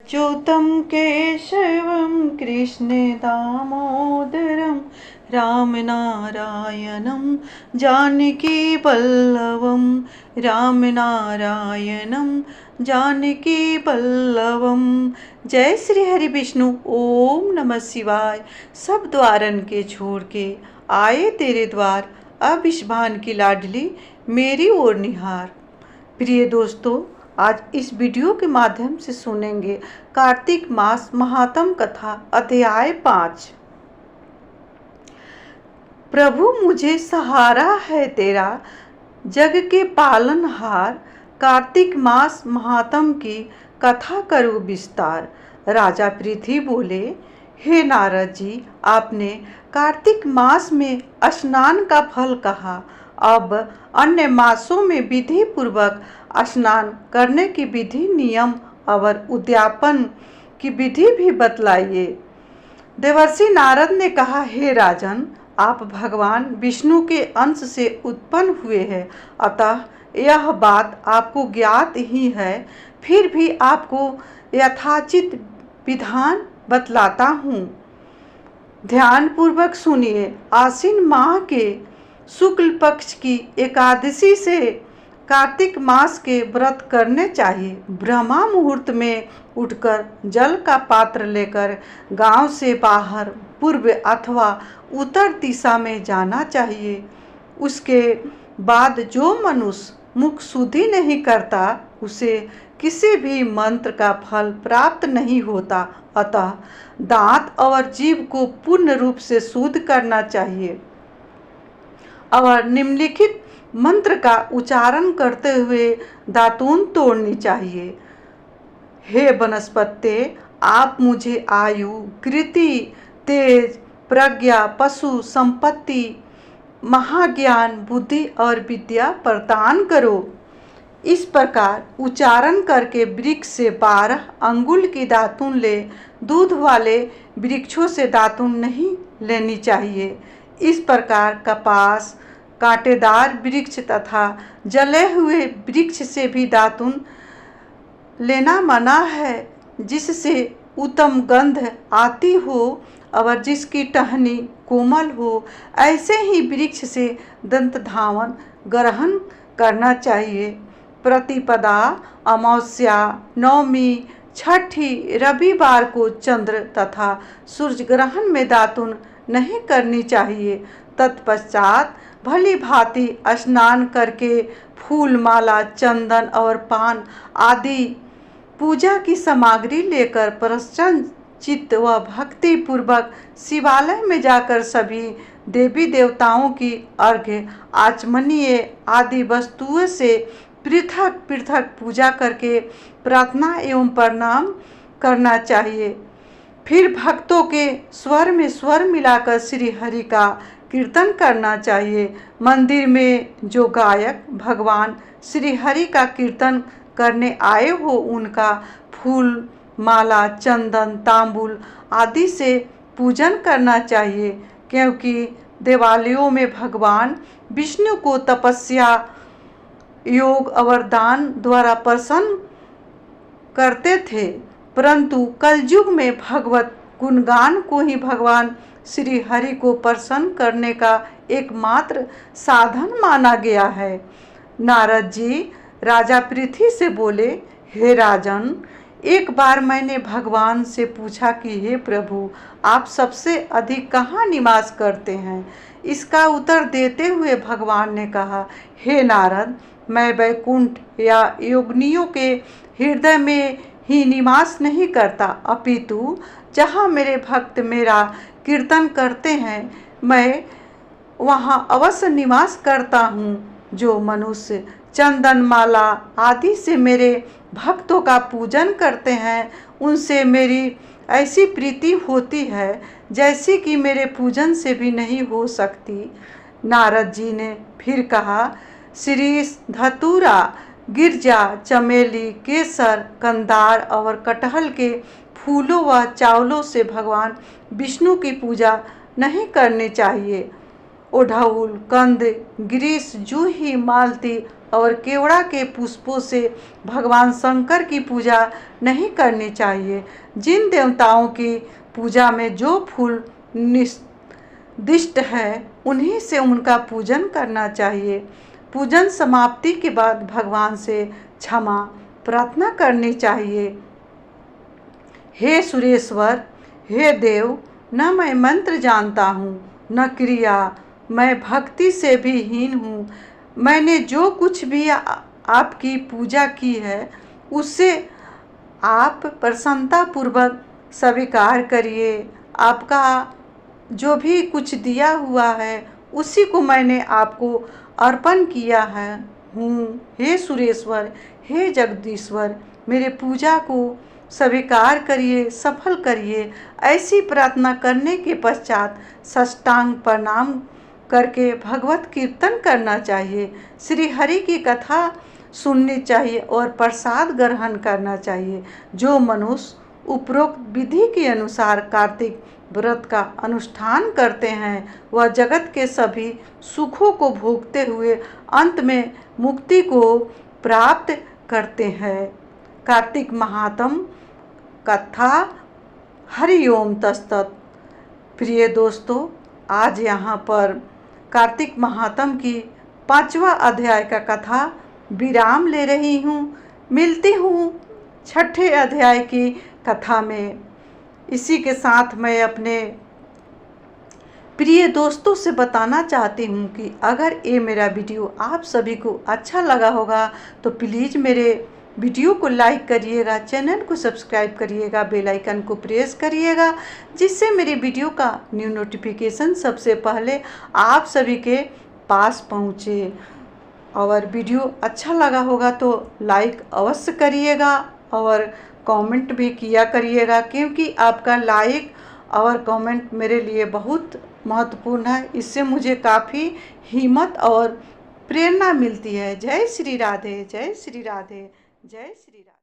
अच्युतं केशवं कृष्णे दामोदरं रामनारायणं जानकीवल्लभं रामनारायणं जानकीवल्लभं। जय श्री हरि विष्णु। ओम नमः शिवाय। सब द्वारन के छोड़ के आए तेरे द्वार, अब इस भान की लाडली मेरी ओर निहार। प्रिय दोस्तों, आज इस वीडियो के माध्यम से सुनेंगे कार्तिक मास महात्म कथा अध्याय 5। प्रभु मुझे सहारा है तेरा, जग के पालनहार, कार्तिक मास महात्म की कथा करो विस्तार। राजा पृथ्वी बोले, हे नारद जी, आपने कार्तिक मास में स्नान का फल कहा, अब अन्य मासों में विधि पूर्वक स्नान करने की विधि, नियम और उद्यापन की विधि भी बतलाइए। देवर्षि नारद ने कहा, हे राजन, आप भगवान विष्णु के अंश से उत्पन्न हुए हैं, अतः यह बात आपको ज्ञात ही है। फिर भी आपको यथाचित विधान बतलाता हूँ, ध्यान पूर्वक सुनिए। आश्विन माह के शुक्ल पक्ष की एकादशी से कार्तिक मास के व्रत करने चाहिए। ब्रह्मा मुहूर्त में उठकर जल का पात्र लेकर गांव से बाहर पूर्व अथवा उत्तर दिशा में जाना चाहिए। उसके बाद जो मनुष्य मुख शुद्धि नहीं करता, उसे किसी भी मंत्र का फल प्राप्त नहीं होता। अतः दांत और जीभ को पूर्ण रूप से शुद्ध करना चाहिए और निम्नलिखित मंत्र का उच्चारण करते हुए दातून तोड़नी चाहिए। हे वनस्पते, आप मुझे आयु, कृति, तेज, प्रज्ञा, पशु संपत्ति, महाज्ञान, बुद्धि और विद्या प्रदान करो। इस प्रकार उच्चारण करके वृक्ष से 12 अंगुल की दातून ले। दूध वाले वृक्षों से दातून नहीं लेनी चाहिए। इस प्रकार कपास, कांटेदार वृक्ष तथा जले हुए वृक्ष से भी दातून लेना मना है, जिससे उत्तम गंध आती हो और जिसकी टहनी कोमल हो। ऐसे ही वृक्ष से दंत धावन ग्रहण करना चाहिए। प्रतिपदा, अमावस्या, नवमी, छठी, रविवार को चंद्र तथा सूर्य ग्रहण में दातून नहीं करनी चाहिए। तत्पश्चात भली भांति स्नान करके फूल, माला, चंदन और पान आदि पूजा की सामग्री लेकर प्रसन्न चित्त व भक्ति पूर्वक शिवालय में जाकर सभी देवी देवताओं की अर्घ्य, आचमनीय आदि वस्तुओं से पृथक पृथक पूजा करके प्रार्थना एवं प्रणाम करना चाहिए। फिर भक्तों के स्वर में स्वर मिलाकर श्री हरि का कीर्तन करना चाहिए। मंदिर में जो गायक भगवान श्री हरि का कीर्तन करने आए हो, उनका फूल, माला, चंदन, तांबूल आदि से पूजन करना चाहिए, क्योंकि दिवालियों में भगवान विष्णु को तपस्या, योग और दान द्वारा प्रसन्न करते थे। परंतु कलयुग में भगवत गुणगान को ही भगवान श्री हरि को प्रसन्न करने का एकमात्र साधन माना गया है। नारद जी राजा पृथ्वी से बोले, हे राजन, एक बार मैंने भगवान से पूछा कि हे प्रभु, आप सबसे अधिक कहाँ निवास करते हैं? इसका उत्तर देते हुए भगवान ने कहा, हे नारद, मैं वैकुंठ या योगिनियों के हृदय में ही निवास नहीं करता, अपितु जहाँ मेरे भक्त मेरा कीर्तन करते हैं, मैं वहाँ अवश्य निवास करता हूँ। जो मनुष्य चंदन, माला आदि से मेरे भक्तों का पूजन करते हैं, उनसे मेरी ऐसी प्रीति होती है जैसी कि मेरे पूजन से भी नहीं हो सकती। नारद जी ने फिर कहा, शीरीष, धतूरा, गिरजा, चमेली, केसर, कंदार और कटहल के फूलों व चावलों से भगवान विष्णु की पूजा नहीं करनी चाहिए। ओढ़ाउल, कंद, गिरीश, जूही, मालती और केवड़ा के पुष्पों से भगवान शंकर की पूजा नहीं करनी चाहिए। जिन देवताओं की पूजा में जो फूल निर्दिष्ट है उन्हीं से उनका पूजन करना चाहिए। पूजन समाप्ति के बाद भगवान से क्षमा प्रार्थना करनी चाहिए। हे सुरेश्वर, हे देव, न मैं मंत्र जानता हूँ न क्रिया, मैं भक्ति से भी हीन हूँ। मैंने जो कुछ भी आपकी पूजा की है उसे आप प्रसन्नतापूर्वक स्वीकार करिए। आपका जो भी कुछ दिया हुआ है उसी को मैंने आपको अर्पण किया हूँ। हे सुरेश्वर, हे जगदीश्वर, मेरे पूजा को स्वीकार करिए, सफल करिए। ऐसी प्रार्थना करने के पश्चात साष्टांग प्रणाम करके भगवत कीर्तन करना चाहिए, श्री हरि की कथा सुननी चाहिए और प्रसाद ग्रहण करना चाहिए। जो मनुष्य उपरोक्त विधि के अनुसार कार्तिक व्रत का अनुष्ठान करते हैं वह जगत के सभी सुखों को भोगते हुए अंत में मुक्ति को प्राप्त करते हैं। कार्तिक महात्म कथा। हरि ओम तत्सत। प्रिय दोस्तों, आज यहाँ पर कार्तिक महात्म की 5वां अध्याय का कथा विराम ले रही हूँ। मिलती हूँ 6ठे अध्याय की कथा में। इसी के साथ मैं अपने प्रिय दोस्तों से बताना चाहती हूँ कि अगर ये मेरा वीडियो आप सभी को अच्छा लगा होगा तो प्लीज़ मेरे वीडियो को लाइक करिएगा, चैनल को सब्सक्राइब करिएगा, बेल आइकन को प्रेस करिएगा, जिससे मेरे वीडियो का न्यू नोटिफिकेशन सबसे पहले आप सभी के पास पहुँचे। और वीडियो अच्छा लगा होगा तो लाइक अवश्य करिएगा और कमेंट भी किया करिएगा, क्योंकि आपका लाइक और कमेंट मेरे लिए बहुत महत्वपूर्ण है। इससे मुझे काफ़ी हिम्मत और प्रेरणा मिलती है। जय श्री राधे, जय श्री राधे, जय श्री राधे।